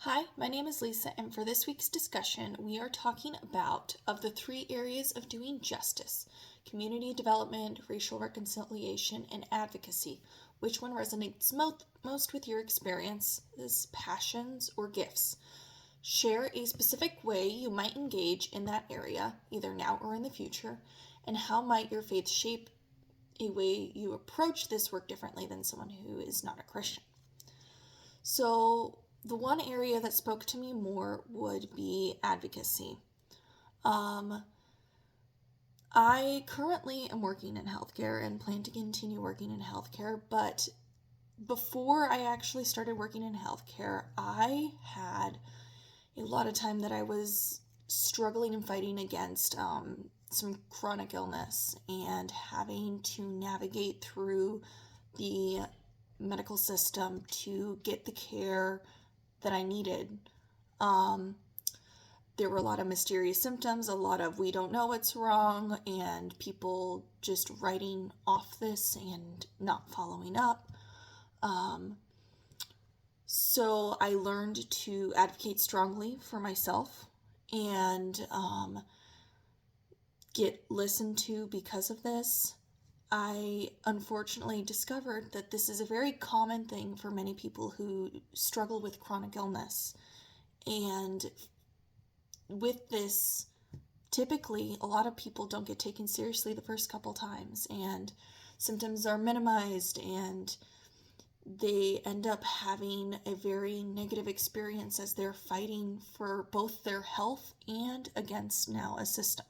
Hi, my name is Lisa, and for this week's discussion, we are talking about of the three areas of doing justice: community development, racial reconciliation, and advocacy. Which one resonates most with your experiences, passions, or gifts? Share a specific way you might engage in that area, either now or in the future, and how might your faith shape a way you approach this work differently than someone who is not a Christian. So, the one area that spoke to me more would be advocacy. I currently am working in healthcare and plan to continue working in healthcare, but before I actually started working in healthcare, I had a lot of time that I was struggling and fighting against some chronic illness and having to navigate through the medical system to get the care that I needed. There were a lot of mysterious symptoms, a lot of we don't know what's wrong, and people just writing off this and not following up. So I learned to advocate strongly for myself and get listened to because of this. I unfortunately discovered that this is a very common thing for many people who struggle with chronic illness. And with this, typically, a lot of people don't get taken seriously the first couple times, and symptoms are minimized, and they end up having a very negative experience as they're fighting for both their health and against now a system.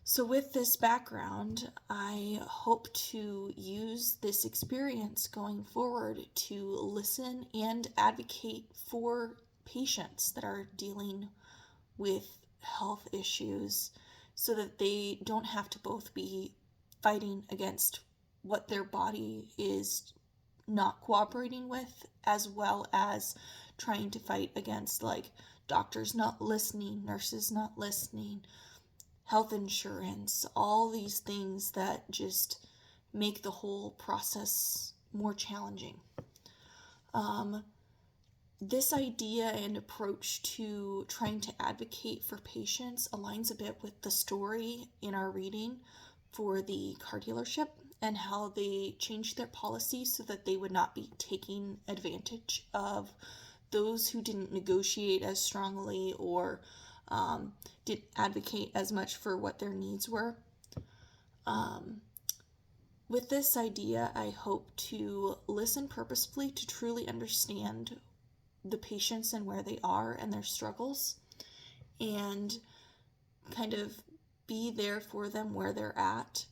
So with this background, I hope to use this experience going forward to listen and advocate for patients that are dealing with health issues so that they don't have to both be fighting against what their body is not cooperating with, as well as trying to fight against doctors not listening, nurses not listening, health insurance, all these things that just make the whole process more challenging. This idea and approach to trying to advocate for patients aligns a bit with the story in our reading for the car dealership and how they changed their policy so that they would not be taking advantage of those who didn't negotiate as strongly or didn't advocate as much for what their needs were. With this idea, I hope to listen purposefully to truly understand the patients and where they are and their struggles, and kind of be there for them where they're at,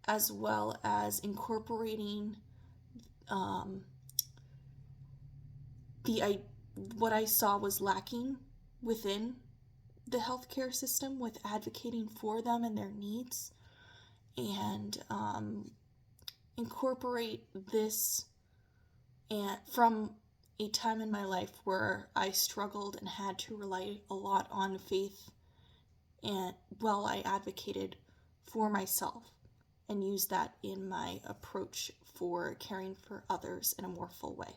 as well as incorporating what I saw was lacking within the healthcare system with advocating for them and their needs, and incorporate this and from a time in my life where I struggled and had to rely a lot on faith, and while I advocated for myself, and use that in my approach for caring for others in a more full way.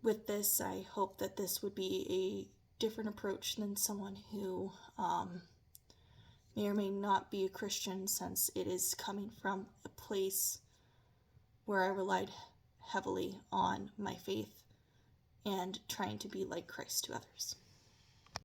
With this, I hope that this would be a different approach than someone who may or may not be a Christian, since it is coming from a place where I relied heavily on my faith and trying to be like Christ to others.